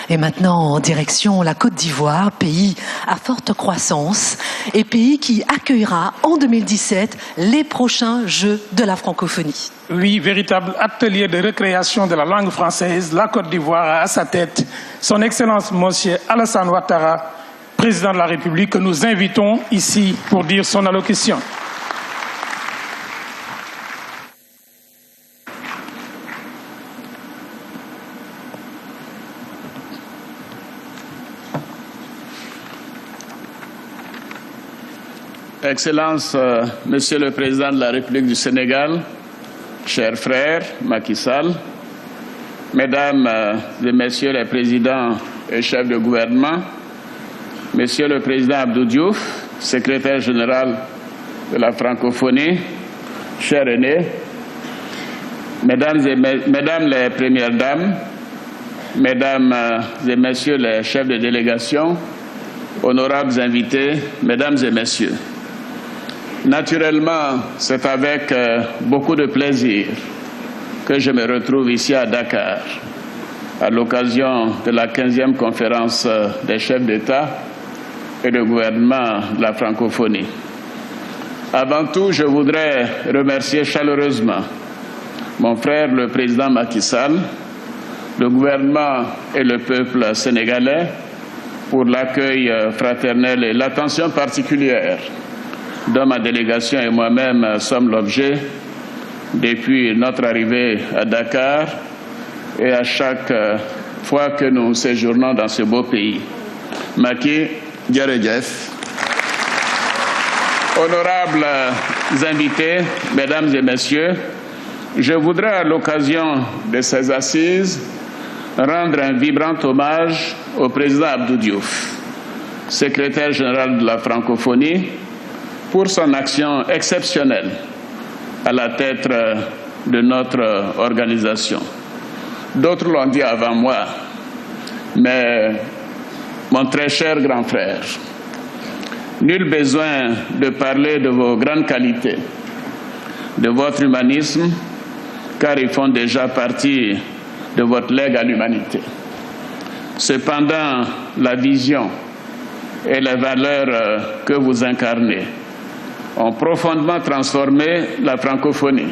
Et maintenant, en direction la Côte d'Ivoire, pays à forte croissance et pays qui accueillera en 2017 les prochains Jeux de la francophonie. Oui, véritable atelier de recréation de la langue française, la Côte d'Ivoire a à sa tête son Excellence Monsieur Alassane Ouattara, président de la République, que nous invitons ici pour dire son allocution. Excellence, Monsieur le Président de la République du Sénégal, chers frères, Macky Sall, Mesdames et Messieurs les Présidents et chefs de gouvernement, Monsieur le Président Abdou Diouf, Secrétaire général de la francophonie, chers aînés, Mesdames les Premières Dames, Mesdames et Messieurs les chefs de délégation, honorables invités, Mesdames et Messieurs. Naturellement, c'est avec beaucoup de plaisir que je me retrouve ici à Dakar, à l'occasion de la 15e conférence des chefs d'État et de gouvernement de la francophonie. Avant tout, je voudrais remercier chaleureusement mon frère, le président Macky Sall, le gouvernement et le peuple sénégalais pour l'accueil fraternel et l'attention particulière dont ma délégation et moi-même sommes l'objet depuis notre arrivée à Dakar et à chaque fois que nous séjournons dans ce beau pays. Macky, Djeredjef. Honorables invités, Mesdames et Messieurs, je voudrais à l'occasion de ces assises rendre un vibrant hommage au président Abdou Diouf, secrétaire général de la francophonie, pour son action exceptionnelle à la tête de notre organisation. D'autres l'ont dit avant moi, mais mon très cher grand frère, nul besoin de parler de vos grandes qualités, de votre humanisme, car ils font déjà partie de votre legs à l'humanité. Cependant, la vision et les valeurs que vous incarnez ont profondément transformé la francophonie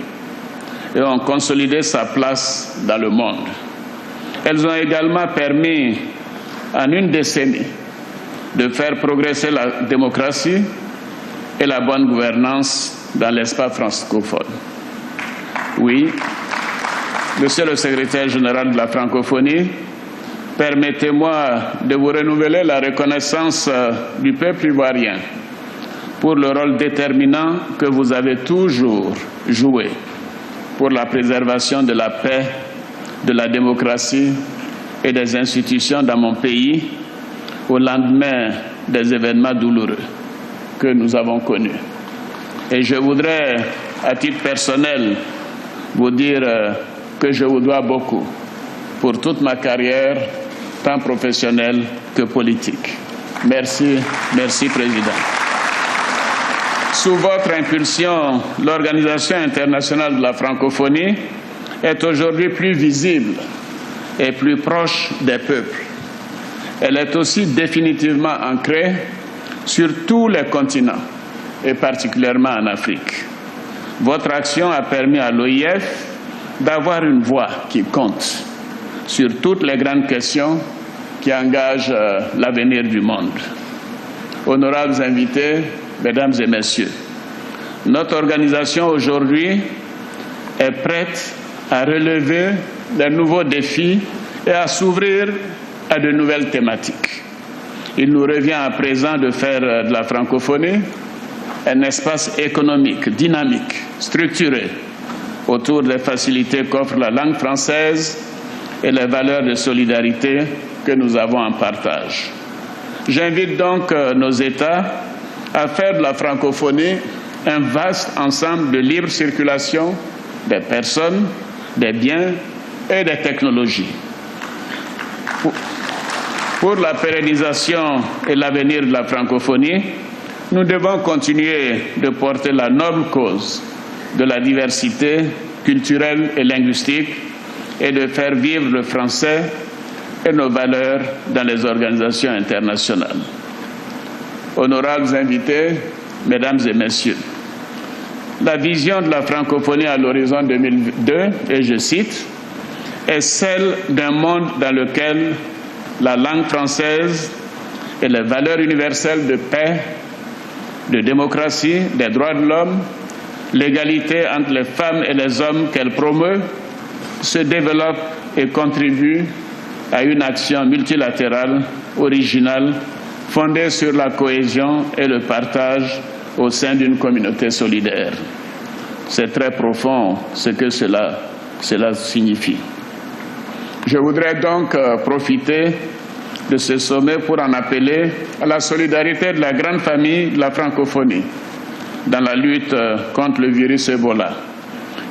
et ont consolidé sa place dans le monde. Elles ont également permis, en une décennie, de faire progresser la démocratie et la bonne gouvernance dans l'espace francophone. Oui, Monsieur le Secrétaire général de la francophonie, permettez-moi de vous renouveler la reconnaissance du peuple ivoirien pour le rôle déterminant que vous avez toujours joué pour la préservation de la paix, de la démocratie et des institutions dans mon pays au lendemain des événements douloureux que nous avons connus. Et je voudrais, à titre personnel, vous dire que je vous dois beaucoup pour toute ma carrière, tant professionnelle que politique. Merci, merci Président. Sous votre impulsion, l'Organisation internationale de la francophonie est aujourd'hui plus visible et plus proche des peuples. Elle est aussi définitivement ancrée sur tous les continents et particulièrement en Afrique. Votre action a permis à l'OIF d'avoir une voix qui compte sur toutes les grandes questions qui engagent l'avenir du monde. Honorables invités, Mesdames et Messieurs, notre organisation aujourd'hui est prête à relever de nouveaux défis et à s'ouvrir à de nouvelles thématiques. Il nous revient à présent de faire de la francophonie un espace économique, dynamique, structuré, autour des facilités qu'offre la langue française et les valeurs de solidarité que nous avons en partage. J'invite donc nos États à faire de la francophonie un vaste ensemble de libre circulation des personnes, des biens et des technologies. Pour la pérennisation et l'avenir de la francophonie, nous devons continuer de porter la noble cause de la diversité culturelle et linguistique et de faire vivre le français et nos valeurs dans les organisations internationales. Honorables invités, Mesdames et Messieurs, la vision de la francophonie à l'horizon 2002, et je cite, est celle d'un monde dans lequel la langue française et les valeurs universelles de paix, de démocratie, des droits de l'homme, l'égalité entre les femmes et les hommes qu'elle promeut, se développent et contribuent à une action multilatérale, originale, fondée sur la cohésion et le partage au sein d'une communauté solidaire. C'est très profond ce que cela signifie. Je voudrais donc profiter de ce sommet pour en appeler à la solidarité de la grande famille de la francophonie dans la lutte contre le virus Ebola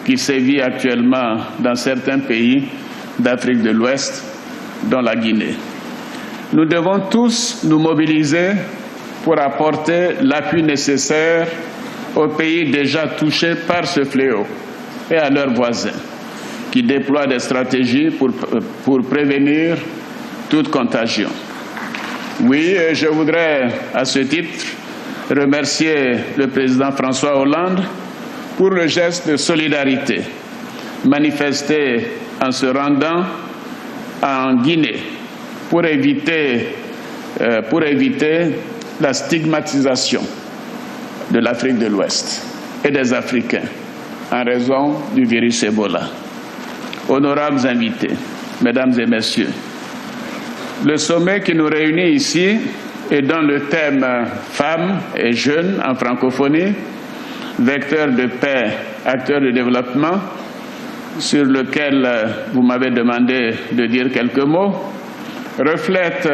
qui sévit actuellement dans certains pays d'Afrique de l'Ouest, dont la Guinée. Nous devons tous nous mobiliser pour apporter l'appui nécessaire aux pays déjà touchés par ce fléau et à leurs voisins qui déploient des stratégies pour prévenir toute contagion. Oui, je voudrais à ce titre remercier le président François Hollande pour le geste de solidarité manifesté en se rendant en Guinée pour éviter la stigmatisation de l'Afrique de l'Ouest et des Africains en raison du virus Ebola. Honorables invités, Mesdames et Messieurs, le sommet qui nous réunit ici est dans le thème « Femmes et jeunes en francophonie, vecteurs de paix, acteurs de développement », sur lequel vous m'avez demandé de dire quelques mots, reflète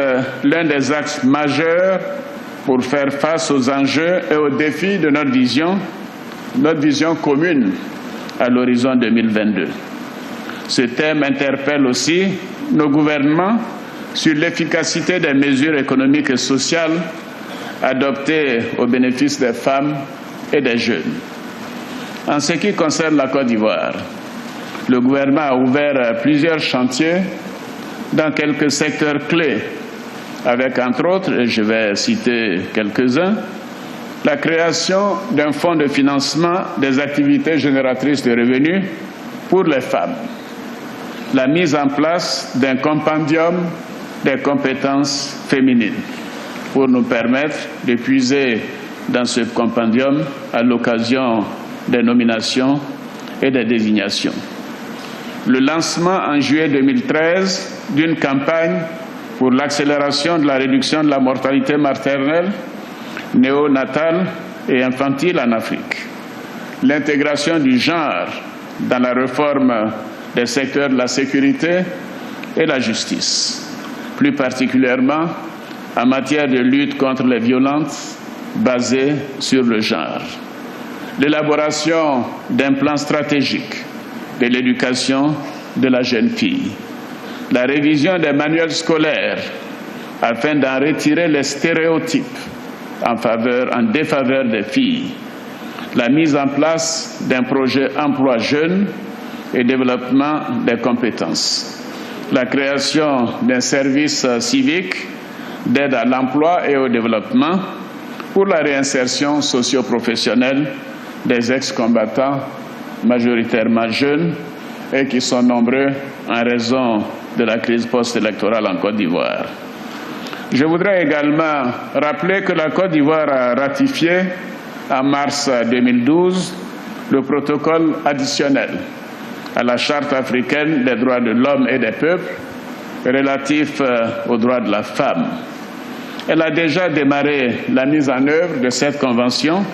l'un des axes majeurs pour faire face aux enjeux et aux défis de notre vision commune à l'horizon 2022. Ce thème interpelle aussi nos gouvernements sur l'efficacité des mesures économiques et sociales adoptées au bénéfice des femmes et des jeunes. En ce qui concerne la Côte d'Ivoire, le gouvernement a ouvert plusieurs chantiers dans quelques secteurs clés, avec entre autres, et je vais citer quelques-uns, la création d'un fonds de financement des activités génératrices de revenus pour les femmes, la mise en place d'un compendium des compétences féminines pour nous permettre de puiser dans ce compendium à l'occasion des nominations et des désignations. Le lancement en juillet 2013 d'une campagne pour l'accélération de la réduction de la mortalité maternelle, néonatale et infantile en Afrique. L'intégration du genre dans la réforme des secteurs de la sécurité et la justice, plus particulièrement en matière de lutte contre les violences basées sur le genre. L'élaboration d'un plan stratégique de l'éducation de la jeune fille. La révision des manuels scolaires afin d'en retirer les stéréotypes en défaveur des filles. La mise en place d'un projet emploi jeune et développement des compétences. La création d'un service civique d'aide à l'emploi et au développement pour la réinsertion socio-professionnelle des ex-combattants majoritairement jeunes et qui sont nombreux en raison de la crise post-électorale en Côte d'Ivoire. Je voudrais également rappeler que la Côte d'Ivoire a ratifié en mars 2012 le protocole additionnel à la Charte africaine des droits de l'homme et des peuples relatif aux droits de la femme. Elle a déjà démarré la mise en œuvre de cette convention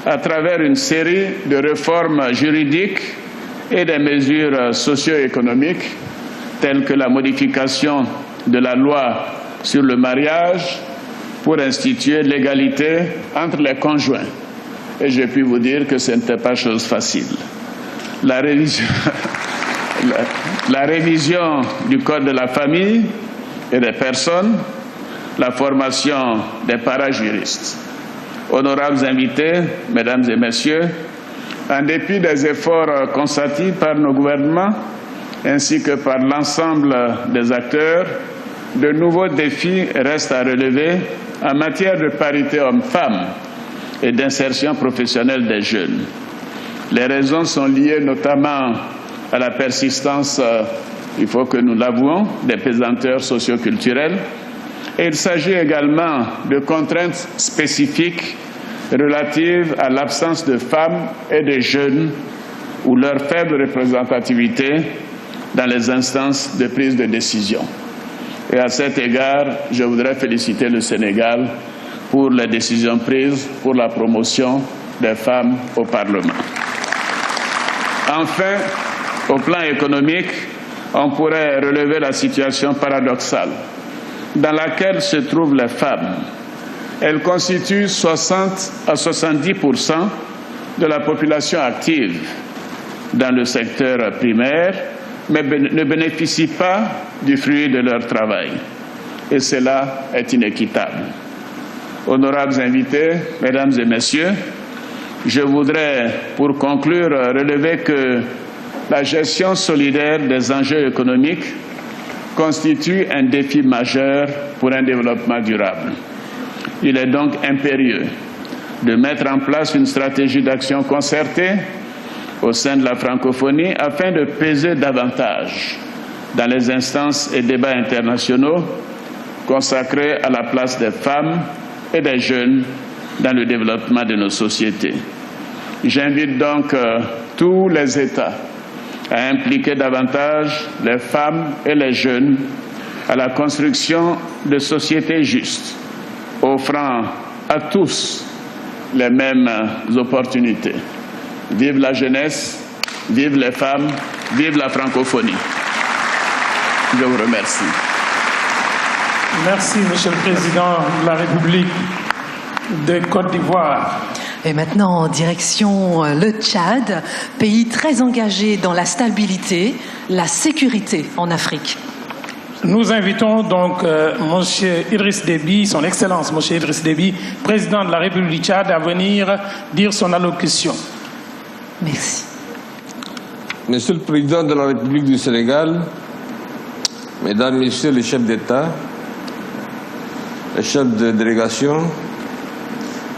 à travers une série de réformes juridiques et des mesures socio-économiques telles que la modification de la loi sur le mariage pour instituer l'égalité entre les conjoints. Et je puis vous dire que ce n'était pas chose facile. La révision du Code de la famille et des personnes, la formation des parajuristes. Honorables invités, Mesdames et Messieurs, en dépit des efforts consentis par nos gouvernements ainsi que par l'ensemble des acteurs, de nouveaux défis restent à relever en matière de parité hommes-femmes et d'insertion professionnelle des jeunes. Les raisons sont liées notamment à la persistance, il faut que nous l'avouons, des pesanteurs socioculturelles. Et il s'agit également de contraintes spécifiques relatives à l'absence de femmes et de jeunes ou leur faible représentativité dans les instances de prise de décision. Et à cet égard, je voudrais féliciter le Sénégal pour les décisions prises pour la promotion des femmes au Parlement. Enfin, au plan économique, on pourrait relever la situation paradoxale dans laquelle se trouvent les femmes. Elles constituent 60 à 70% de la population active dans le secteur primaire, mais ne bénéficient pas du fruit de leur travail. Et cela est inéquitable. Honorables invités, mesdames et messieurs, je voudrais, pour conclure, relever que la gestion solidaire des enjeux économiques constitue un défi majeur pour un développement durable. Il est donc impérieux de mettre en place une stratégie d'action concertée au sein de la francophonie afin de peser davantage dans les instances et débats internationaux consacrés à la place des femmes et des jeunes dans le développement de nos sociétés. J'invite donc tous les États à impliquer davantage les femmes et les jeunes à la construction de sociétés justes, offrant à tous les mêmes opportunités. Vive la jeunesse, vive les femmes, vive la francophonie. Je vous remercie. Merci, Monsieur le Président de la République de Côte d'Ivoire. Et maintenant, en direction le Tchad, pays très engagé dans la stabilité, la sécurité en Afrique. Nous invitons donc Monsieur Idriss Déby, son Excellence Monsieur Idriss Déby, président de la République du Tchad, à venir dire son allocution. Merci. Monsieur le Président de la République du Sénégal, Mesdames, Messieurs les chefs d'État, les chefs de délégation,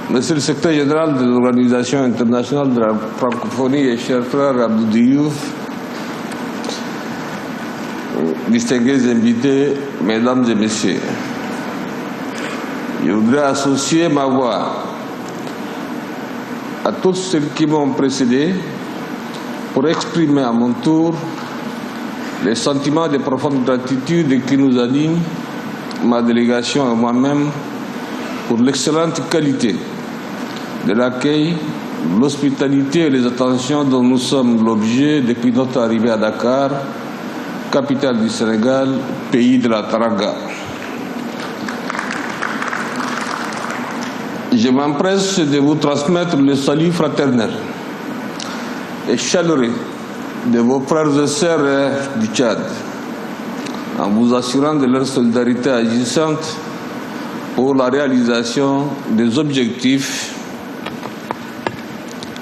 Monsieur le secrétaire général de l'Organisation internationale de la francophonie et cher frère Abdou Diouf, distingués invités, Mesdames et Messieurs, je voudrais associer ma voix à tous ceux qui m'ont précédé pour exprimer à mon tour les sentiments de profonde gratitude qui nous animent, ma délégation et moi-même, pour l'excellente qualité de l'accueil, l'hospitalité et les attentions dont nous sommes l'objet depuis notre arrivée à Dakar, capitale du Sénégal, pays de la Taraga. Je m'empresse de vous transmettre le salut fraternel et chaleureux de vos frères et sœurs du Tchad, en vous assurant de leur solidarité agissante pour la réalisation des objectifs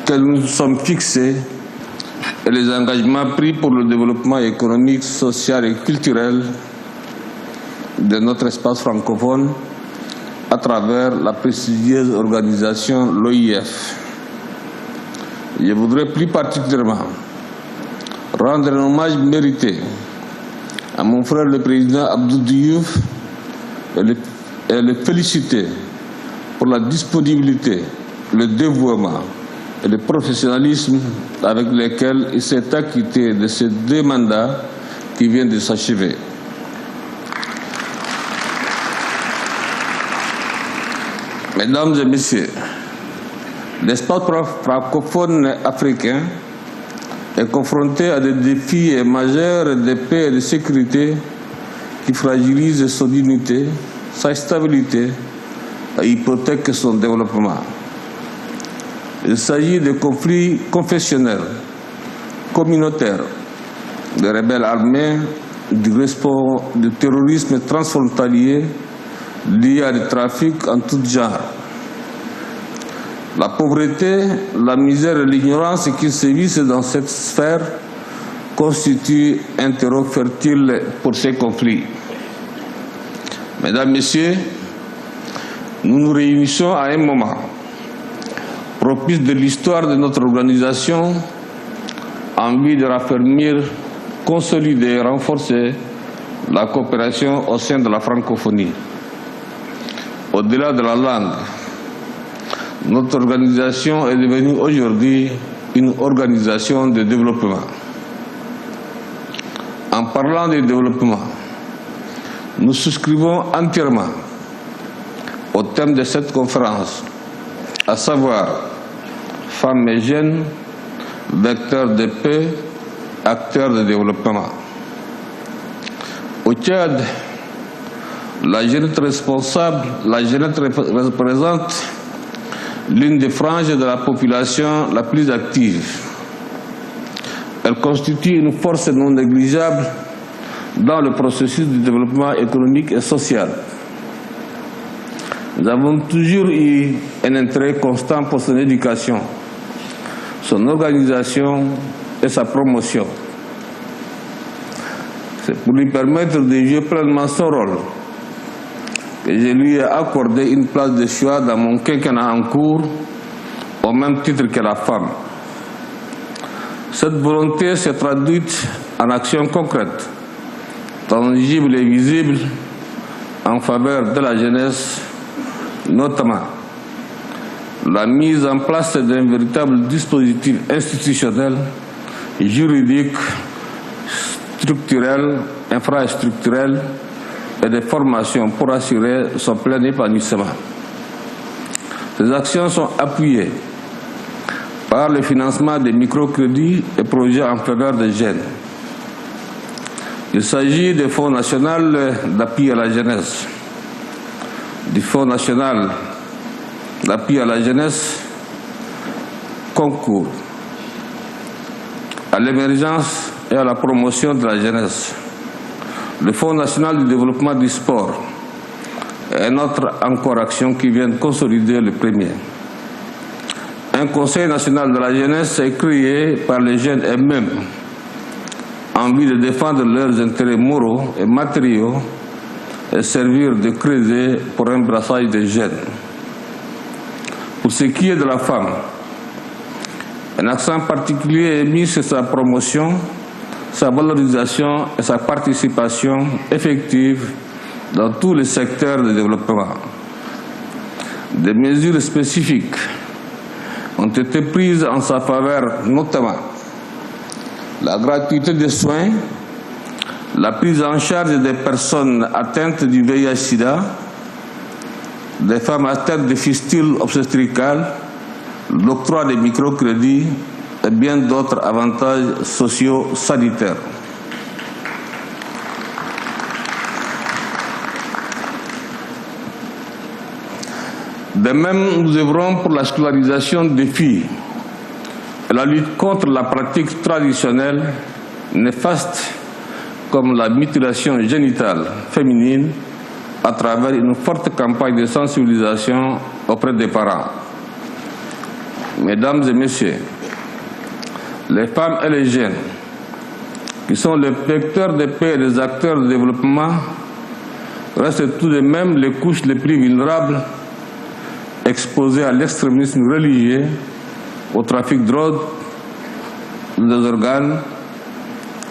que nous sommes fixés et les engagements pris pour le développement économique, social et culturel de notre espace francophone à travers la prestigieuse organisation l'OIF. Je voudrais plus particulièrement rendre un hommage mérité à mon frère le président Abdou Diouf et le féliciter pour la disponibilité, le dévouement et le professionnalisme avec lesquels il s'est acquitté de ces 2 mandats qui viennent de s'achever. Mesdames et Messieurs, l'espace francophone africain est confronté à des défis majeurs de paix et de sécurité qui fragilisent son unité, sa stabilité et hypothèquent son développement. Il s'agit de conflits confessionnels, communautaires, de rebelles armés, du terrorisme transfrontalier lié à des trafics en tout genre. La pauvreté, la misère et l'ignorance qui sévissent dans cette sphère constituent un terreau fertile pour ces conflits. Mesdames, Messieurs, nous nous réunissons à un moment propice de l'histoire de notre organisation en vue de raffermir, consolider et renforcer la coopération au sein de la francophonie. Au-delà de la langue, notre organisation est devenue aujourd'hui une organisation de développement. En parlant de développement, nous souscrivons entièrement au thème de cette conférence, à savoir femmes et jeunes, vecteurs de paix, acteurs de développement. Au Tchad, la jeunesse responsable, la jeunesse représente l'une des franges de la population la plus active. Elle constitue une force non négligeable dans le processus de développement économique et social. Nous avons toujours eu un intérêt constant pour son éducation, son organisation et sa promotion. C'est pour lui permettre de jouer pleinement son rôle que je lui ai accordé une place de choix dans mon quinquennat en cours, au même titre que la femme. Cette volonté s'est traduite en actions concrètes, tangibles et visibles, en faveur de la jeunesse, notamment la mise en place d'un véritable dispositif institutionnel, juridique, structurel, infrastructurel et de formation pour assurer son plein épanouissement. Ces actions sont appuyées par le financement des microcrédits et projets en faveur des jeunes. Il s'agit du Fonds national d'appui à la jeunesse, du Fonds national d'appui à la jeunesse, concours à l'émergence et à la promotion de la jeunesse, le Fonds national du développement du sport et une autre encore action qui vient de consolider le premier. Un Conseil national de la jeunesse est créé par les jeunes eux-mêmes en vue de défendre leurs intérêts moraux et matériaux et servir de creuset pour un brassage des jeunes. Pour ce qui est de la femme, un accent particulier est mis sur sa promotion, sa valorisation et sa participation effective dans tous les secteurs de développement. Des mesures spécifiques ont été prises en sa faveur, notamment la gratuité des soins, la prise en charge des personnes atteintes du VIH-Sida, des femmes atteintes de fistules obstétricales, l'octroi des microcrédits et bien d'autres avantages sociaux sanitaires. De même, nous œuvrons pour la scolarisation des filles et la lutte contre la pratique traditionnelle néfaste comme la mutilation génitale féminine à travers une forte campagne de sensibilisation auprès des parents. Mesdames et messieurs, les femmes et les jeunes, qui sont les vecteurs de paix et les acteurs de développement, restent tout de même les couches les plus vulnérables, exposées à l'extrémisme religieux, au trafic de drogue, des organes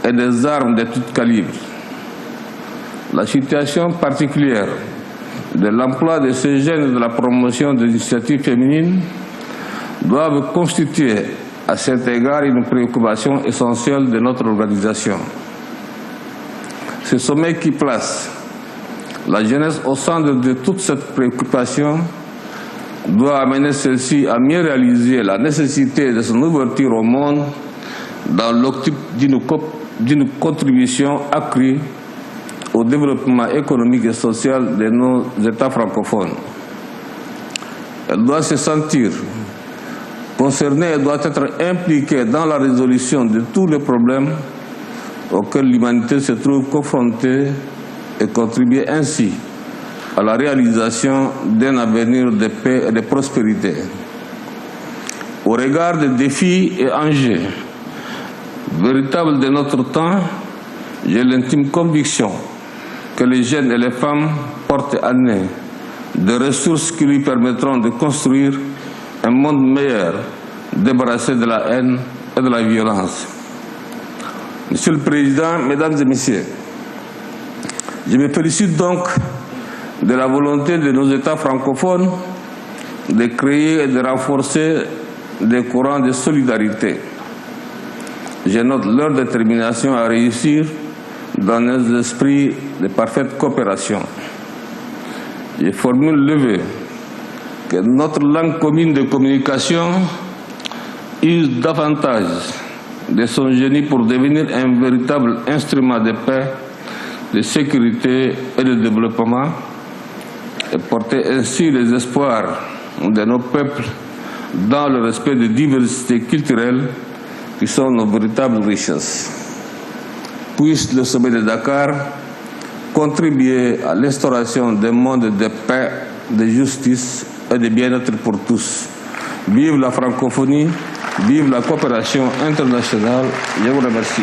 et des armes de tout calibre. La situation particulière de l'emploi de ces jeunes et de la promotion des initiatives féminines doivent constituer à cet égard une préoccupation essentielle de notre organisation. Ce sommet qui place la jeunesse au centre de toute cette préoccupation doit amener celle-ci à mieux réaliser la nécessité de son ouverture au monde dans l'optique d'une contribution accrue au développement économique et social de nos États francophones. Elle doit se sentir concernée et doit être impliquée dans la résolution de tous les problèmes auxquels l'humanité se trouve confrontée et contribuer ainsi à la réalisation d'un avenir de paix et de prospérité. Au regard des défis et enjeux véritables de notre temps, j'ai l'intime conviction que les jeunes et les femmes portent à nez des ressources qui lui permettront de construire un monde meilleur, débarrassé de la haine et de la violence. Monsieur le Président, Mesdames et Messieurs, je me félicite donc de la volonté de nos États francophones de créer et de renforcer des courants de solidarité. Je note leur détermination à réussir dans un esprit de parfaite coopération. Je formule le vœu que notre langue commune de communication use davantage de son génie pour devenir un véritable instrument de paix, de sécurité et de développement, et porter ainsi les espoirs de nos peuples dans le respect des diversités culturelles qui sont nos véritables richesses. Puisse le sommet de Dakar contribuer à l'instauration d'un monde de paix, de justice et de bien-être pour tous. Vive la francophonie, vive la coopération internationale. Je vous remercie.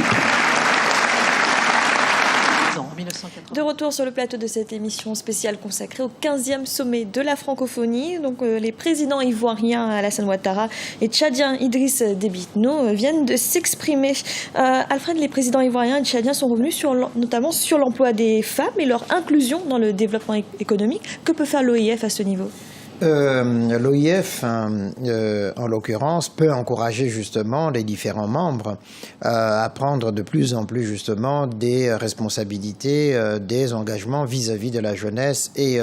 De retour sur le plateau de cette émission spéciale consacrée au 15e sommet de la francophonie. Donc, les présidents ivoiriens Alassane Ouattara et tchadien Idriss Déby Itno viennent de s'exprimer. Alfred, les présidents ivoiriens et tchadiens sont revenus notamment sur l'emploi des femmes et leur inclusion dans le développement économique. Que peut faire l'OIF à ce niveau ? L'OIF, en l'occurrence, peut encourager justement les différents membres à prendre de plus en plus justement des responsabilités, des engagements vis-à-vis de la jeunesse et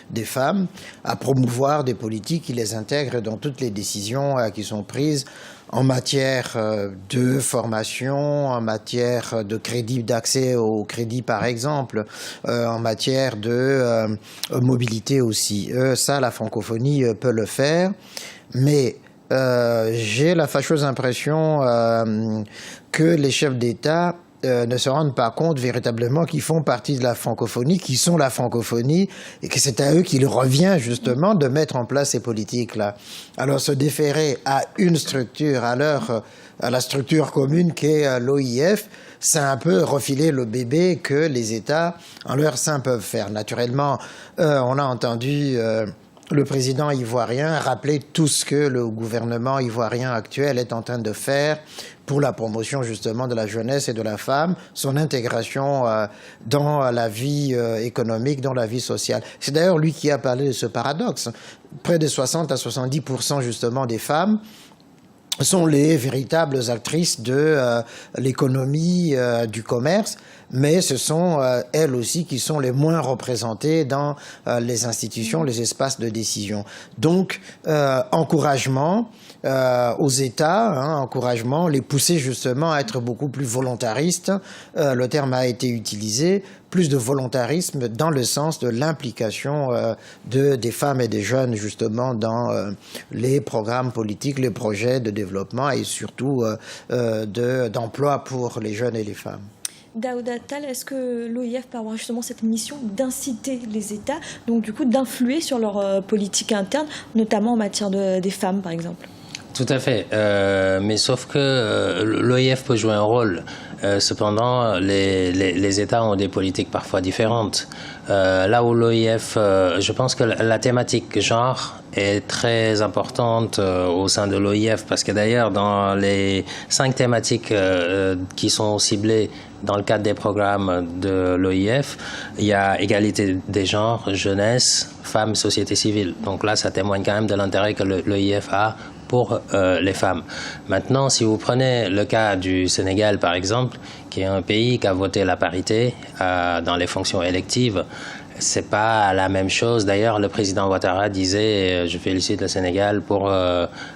des femmes, à promouvoir des politiques qui les intègrent dans toutes les décisions qui sont prises en matière de formation, en matière de crédit, d'accès au crédit par exemple, en matière de mobilité aussi. Ça, la francophonie peut le faire, mais j'ai la fâcheuse impression que les chefs d'État ne se rendent pas compte véritablement qu'ils font partie de la francophonie, qu'ils sont la francophonie, et que c'est à eux qu'il revient justement de mettre en place ces politiques-là. Alors se déférer à une structure, à la structure commune qu'est l'OIF, c'est un peu refiler le bébé que les États en leur sein peuvent faire. Naturellement, on a entendu le président ivoirien rappeler tout ce que le gouvernement ivoirien actuel est en train de faire pour la promotion justement de la jeunesse et de la femme, son intégration dans la vie économique, dans la vie sociale. C'est d'ailleurs lui qui a parlé de ce paradoxe. Près de 60 à 70% justement des femmes sont les véritables actrices de l'économie, du commerce, mais ce sont elles aussi qui sont les moins représentées dans les institutions, les espaces de décision. Donc, encouragement aux États, encouragement, les pousser justement à être beaucoup plus volontaristes. Le terme a été utilisé, plus de volontarisme dans le sens de l'implication des femmes et des jeunes justement dans les programmes politiques, les projets de développement et surtout d'emploi pour les jeunes et les femmes. Daouda Tal, est-ce que l'OIF peut avoir justement cette mission d'inciter les États, donc du coup d'influer sur leur politique interne, notamment en matière des femmes par exemple ? Tout à fait, mais sauf que l'OIF peut jouer un rôle. Cependant, les États ont des politiques parfois différentes. Là où l'OIF, je pense que la thématique genre est très importante au sein de l'OIF, parce que d'ailleurs, dans les 5 thématiques qui sont ciblées dans le cadre des programmes de l'OIF, il y a égalité des genres, jeunesse, femmes, société civile. Donc là, ça témoigne quand même de l'intérêt que l'OIF a pour les femmes. Maintenant, si vous prenez le cas du Sénégal, par exemple, qui est un pays qui a voté la parité dans les fonctions électives, c'est pas la même chose. D'ailleurs, le président Ouattara disait, je félicite le Sénégal pour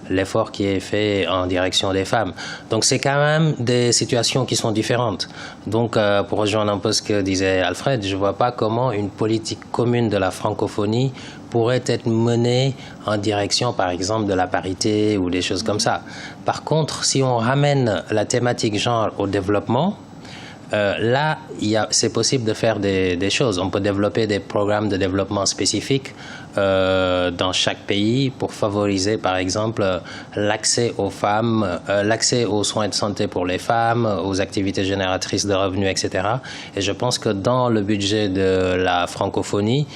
l'effort qui est fait en direction des femmes. Donc, c'est quand même des situations qui sont différentes. Donc, pour rejoindre un peu ce que disait Alfred, je vois pas comment une politique commune de la francophonie pourrait être menée en direction, par exemple, de la parité ou des choses comme ça. Par contre, si on ramène la thématique genre au développement, Là, c'est possible de faire des choses. On peut développer des programmes de développement spécifiques dans chaque pays pour favoriser, par exemple, l'accès aux femmes, l'accès aux soins de santé pour les femmes, aux activités génératrices de revenus, etc. Et je pense que dans le budget de la francophonie,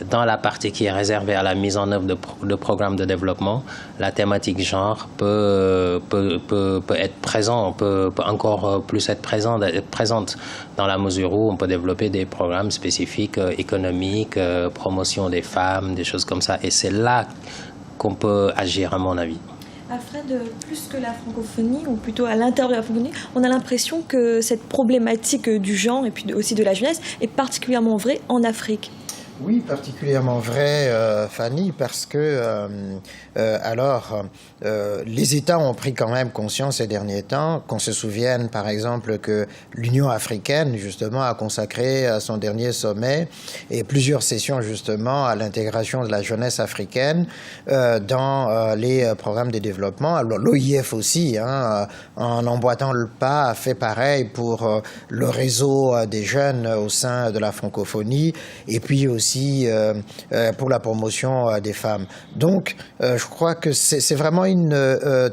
dans la partie qui est réservée à la mise en œuvre de programmes de développement, la thématique genre peut être présente, peut encore plus être présente dans la mesure où on peut développer des programmes spécifiques économiques, promotion des femmes, des choses comme ça. Et c'est là qu'on peut agir, à mon avis. Alfred, plus que la francophonie, ou plutôt à l'intérieur de la francophonie, on a l'impression que cette problématique du genre et puis aussi de la jeunesse est particulièrement vraie en Afrique. Oui, particulièrement vrai, Fanny, parce que les États ont pris quand même conscience ces derniers temps, qu'on se souvienne par exemple que l'Union africaine justement a consacré son dernier sommet et plusieurs sessions justement à l'intégration de la jeunesse africaine dans les programmes de développement. Alors l'OIF aussi, en emboîtant le pas, a fait pareil pour le réseau des jeunes au sein de la francophonie et puis aussi pour la promotion des femmes. Donc, je crois que c'est vraiment une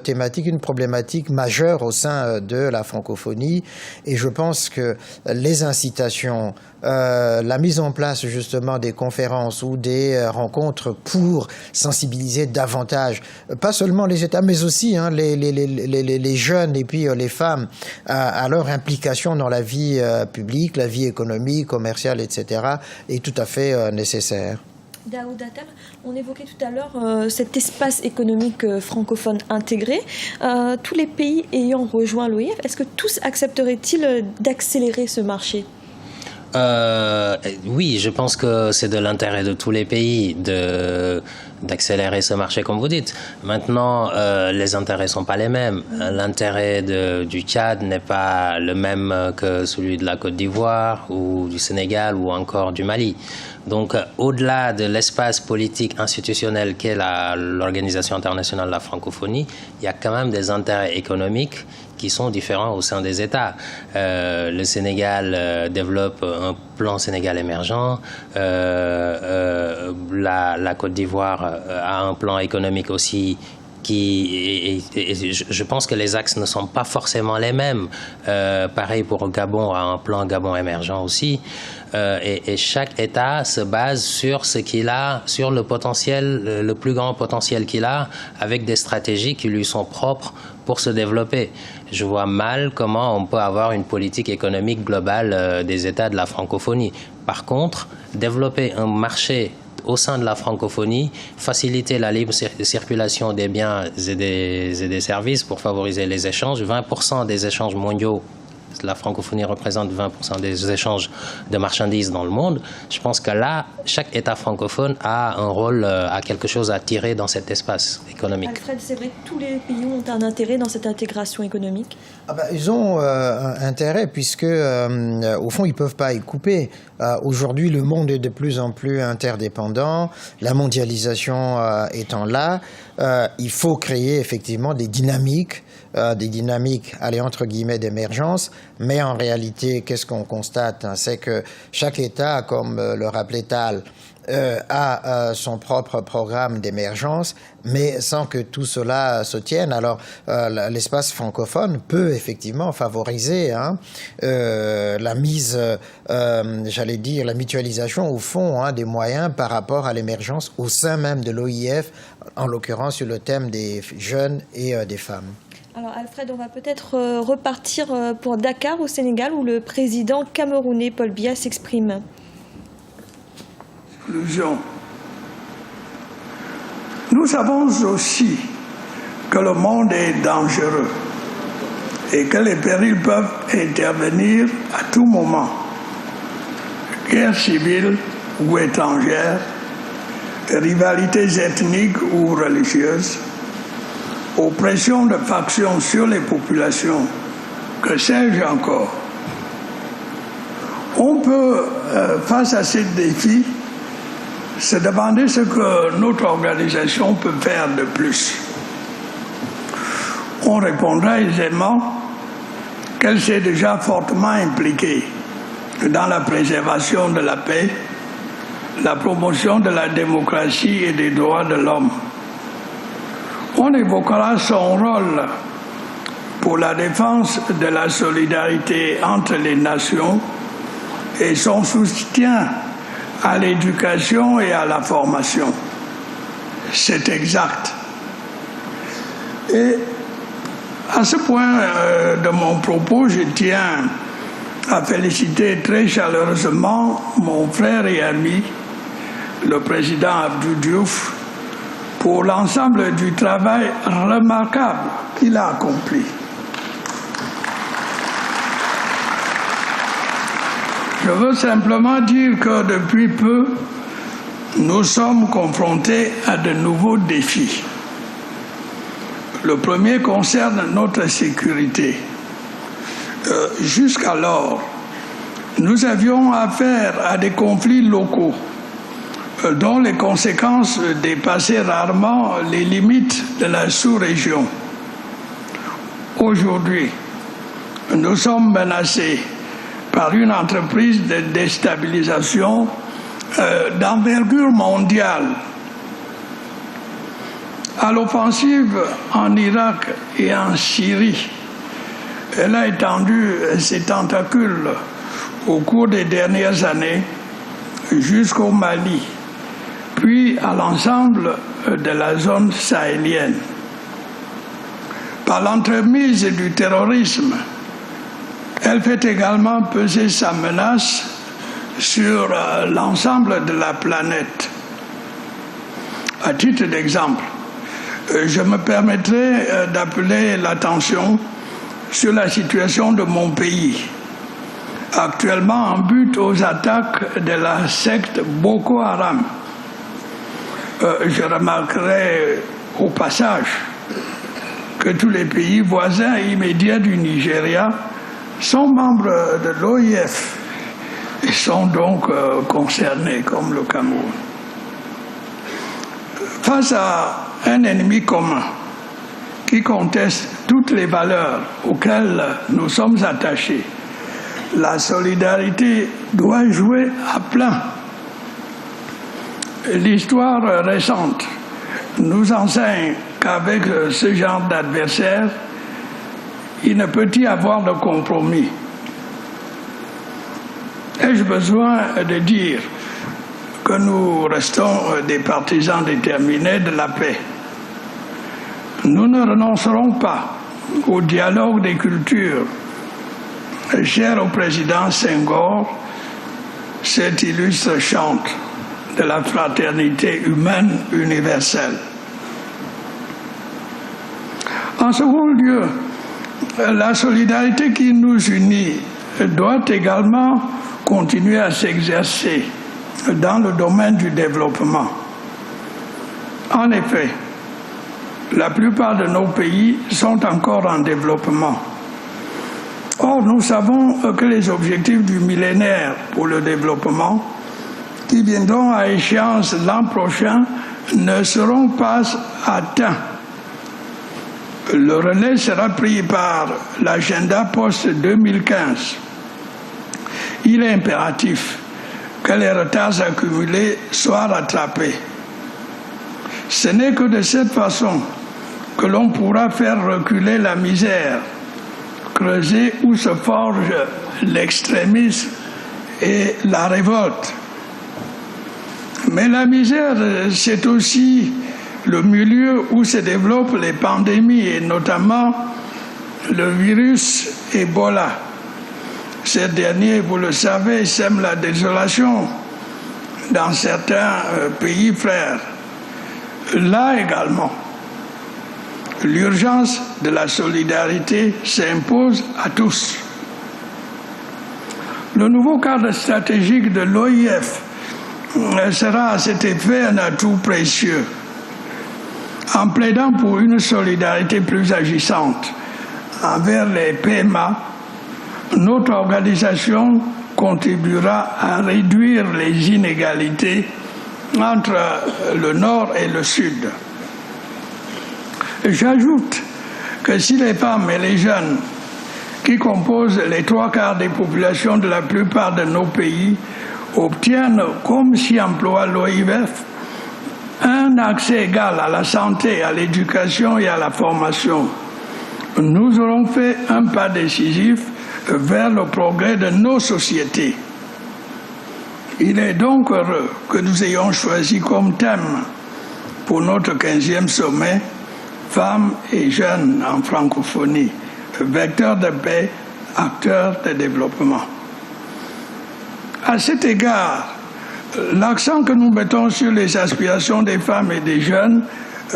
thématique, une problématique majeure au sein de la francophonie. Et je pense que les incitations, la mise en place justement des conférences ou des rencontres pour sensibiliser davantage, pas seulement les États, mais aussi les jeunes et puis les femmes à leur implication dans la vie publique, la vie économique, commerciale, etc., est tout à fait nécessaire. Daoud Attal, on évoquait tout à l'heure cet espace économique francophone intégré. Tous les pays ayant rejoint l'OIF, est-ce que tous accepteraient-ils d'accélérer ce marché ? Oui, je pense que c'est de l'intérêt de tous les pays d'accélérer ce marché, comme vous dites. Maintenant, les intérêts ne sont pas les mêmes. L'intérêt du Tchad n'est pas le même que celui de la Côte d'Ivoire ou du Sénégal ou encore du Mali. Donc, au-delà de l'espace politique institutionnel qu'est l'Organisation internationale de la francophonie, il y a quand même des intérêts économiques qui sont différents au sein des États. Le Sénégal développe un plan Sénégal émergent. La Côte d'Ivoire a un plan économique aussi je pense que les axes ne sont pas forcément les mêmes. Pareil pour Gabon, a un plan Gabon émergent aussi. Et chaque État se base sur ce qu'il a, sur le potentiel, le plus grand potentiel qu'il a, avec des stratégies qui lui sont propres pour se développer. Je vois mal comment on peut avoir une politique économique globale des États de la francophonie. Par contre, développer un marché au sein de la francophonie, faciliter la libre circulation des biens et des services pour favoriser les échanges. 20% des échanges mondiaux, la francophonie représente 20% des échanges de marchandises dans le monde. Je pense que là, chaque État francophone a un rôle, a quelque chose à tirer dans cet espace économique. Alfred, c'est vrai que tous les pays ont un intérêt dans cette intégration économique. Ils ont un intérêt puisque, au fond, ils ne peuvent pas y couper. Aujourd'hui, le monde est de plus en plus interdépendant. La mondialisation étant là, il faut créer effectivement des dynamiques, allez, entre guillemets, d'émergence. Mais en réalité, qu'est-ce qu'on constate, c'est que chaque État, comme le rappelait Tal, a son propre programme d'émergence, mais sans que tout cela se tienne. Alors, l'espace francophone peut effectivement favoriser la mise, j'allais dire, la mutualisation au fond des moyens par rapport à l'émergence au sein même de l'OIF, en l'occurrence sur le thème des jeunes et des femmes. Alors Alfred, on va peut-être repartir pour Dakar au Sénégal où le président camerounais Paul Biya s'exprime. Nous savons aussi que le monde est dangereux et que les périls peuvent intervenir à tout moment. Guerre civile ou étrangère, rivalités ethniques ou religieuses, oppression de factions sur les populations, que sais-je encore. On peut, face à ces défis, se demander ce que notre organisation peut faire de plus. On répondra aisément qu'elle s'est déjà fortement impliquée dans la préservation de la paix, la promotion de la démocratie et des droits de l'homme. On évoquera son rôle pour la défense de la solidarité entre les nations et son soutien à l'éducation et à la formation. C'est exact. Et à ce point de mon propos, je tiens à féliciter très chaleureusement mon frère et ami, le président Abdou Diouf, pour l'ensemble du travail remarquable qu'il a accompli. Je veux simplement dire que depuis peu, nous sommes confrontés à de nouveaux défis. Le premier concerne notre sécurité. Jusqu'alors, nous avions affaire à des conflits locaux dont les conséquences dépassaient rarement les limites de la sous-région. Aujourd'hui, nous sommes menacés par une entreprise de déstabilisation d'envergure mondiale. À l'offensive en Irak et en Syrie, elle a étendu ses tentacules au cours des dernières années jusqu'au Mali, puis à l'ensemble de la zone sahélienne. Par l'entremise du terrorisme, elle fait également peser sa menace sur l'ensemble de la planète. À titre d'exemple, je me permettrai d'appeler l'attention sur la situation de mon pays, actuellement en butte aux attaques de la secte Boko Haram. Je remarquerai au passage que tous les pays voisins immédiats du Nigeria sont membres de l'OIF et sont donc concernés comme le Cameroun. Face à un ennemi commun qui conteste toutes les valeurs auxquelles nous sommes attachés, la solidarité doit jouer à plein. L'histoire récente nous enseigne qu'avec ce genre d'adversaire, il ne peut y avoir de compromis. Ai-je besoin de dire que nous restons des partisans déterminés de la paix? Nous ne renoncerons pas au dialogue des cultures cher au président Senghor, cet illustre chante de la fraternité humaine universelle. En second lieu, la solidarité qui nous unit doit également continuer à s'exercer dans le domaine du développement. En effet, la plupart de nos pays sont encore en développement. Or, nous savons que les objectifs du millénaire pour le développement, qui viendront à échéance l'an prochain, ne seront pas atteints. Le relais sera pris par l'agenda post-2015. Il est impératif que les retards accumulés soient rattrapés. Ce n'est que de cette façon que l'on pourra faire reculer la misère, creuser où se forge l'extrémisme et la révolte. Mais la misère, c'est aussi le milieu où se développent les pandémies et notamment le virus Ebola. Ces derniers, vous le savez, sèment la désolation dans certains pays frères. Là également, l'urgence de la solidarité s'impose à tous. Le nouveau cadre stratégique de l'OIF sera à cet effet un atout précieux. En plaidant pour une solidarité plus agissante envers les PMA, notre organisation contribuera à réduire les inégalités entre le Nord et le Sud. J'ajoute que si les femmes et les jeunes qui composent les 3/4 des populations de la plupart de nos pays, obtiennent, comme s'y emploie l'OIF, un accès égal à la santé, à l'éducation et à la formation. Nous aurons fait un pas décisif vers le progrès de nos sociétés. Il est donc heureux que nous ayons choisi comme thème pour notre 15e sommet « Femmes et jeunes en francophonie, vecteurs de paix, acteurs de développement ». À cet égard, l'accent que nous mettons sur les aspirations des femmes et des jeunes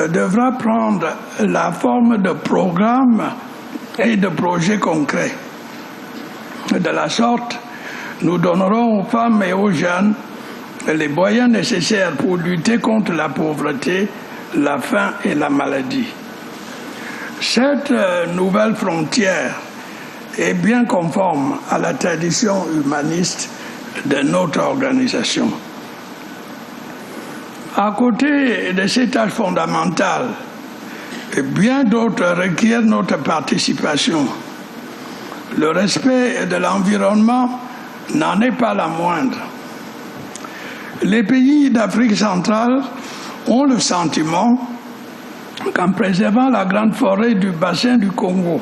devra prendre la forme de programmes et de projets concrets. De la sorte, nous donnerons aux femmes et aux jeunes les moyens nécessaires pour lutter contre la pauvreté, la faim et la maladie. Cette nouvelle frontière est bien conforme à la tradition humaniste de notre organisation. À côté de ces tâches fondamentales, bien d'autres requièrent notre participation. Le respect de l'environnement n'en est pas la moindre. Les pays d'Afrique centrale ont le sentiment qu'en préservant la grande forêt du bassin du Congo,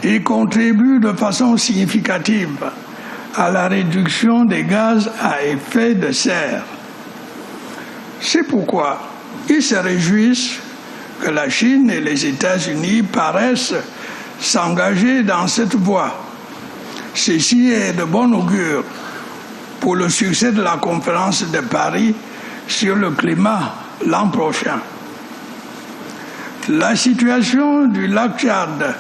ils contribuent de façon significative à la réduction des gaz à effet de serre. C'est pourquoi ils se réjouissent que la Chine et les États-Unis paraissent s'engager dans cette voie. Ceci est de bon augure pour le succès de la conférence de Paris sur le climat l'an prochain. La situation du lac Tchad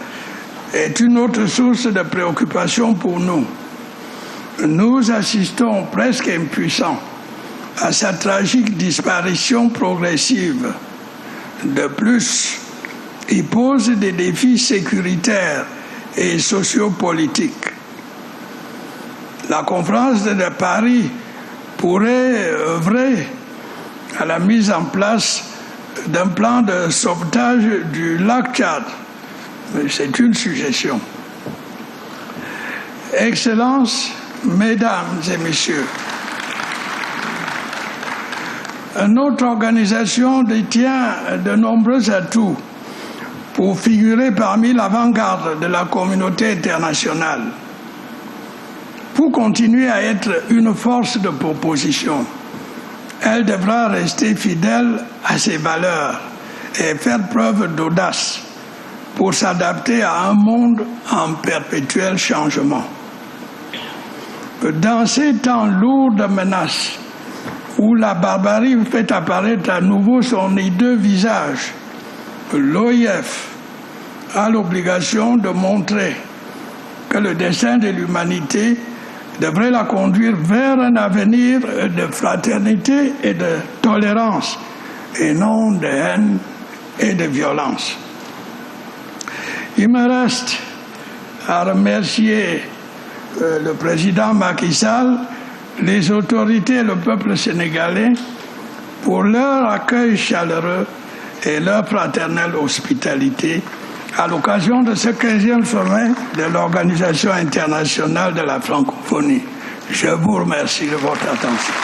est une autre source de préoccupation pour nous. Nous assistons presque impuissants à sa tragique disparition progressive. De plus, il pose des défis sécuritaires et sociopolitiques. La conférence de Paris pourrait œuvrer à la mise en place d'un plan de sauvetage du lac Tchad. Mais c'est une suggestion. Excellences, Mesdames et Messieurs, notre organisation détient de nombreux atouts pour figurer parmi l'avant-garde de la communauté internationale. Pour continuer à être une force de proposition, elle devra rester fidèle à ses valeurs et faire preuve d'audace pour s'adapter à un monde en perpétuel changement. Dans ces temps lourds de menaces, où la barbarie fait apparaître à nouveau son hideux visage, l'OIF a l'obligation de montrer que le destin de l'humanité devrait la conduire vers un avenir de fraternité et de tolérance, et non de haine et de violence. Il me reste à remercier le président Macky Sall, les autorités et le peuple sénégalais pour leur accueil chaleureux et leur fraternelle hospitalité à l'occasion de ce 15e sommet de l'Organisation internationale de la francophonie. Je vous remercie de votre attention.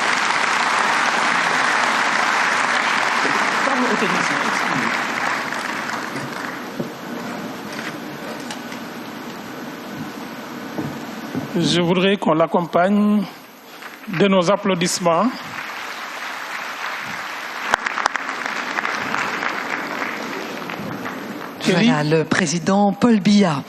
Je voudrais qu'on l'accompagne de nos applaudissements. Voilà le président Paul Biya.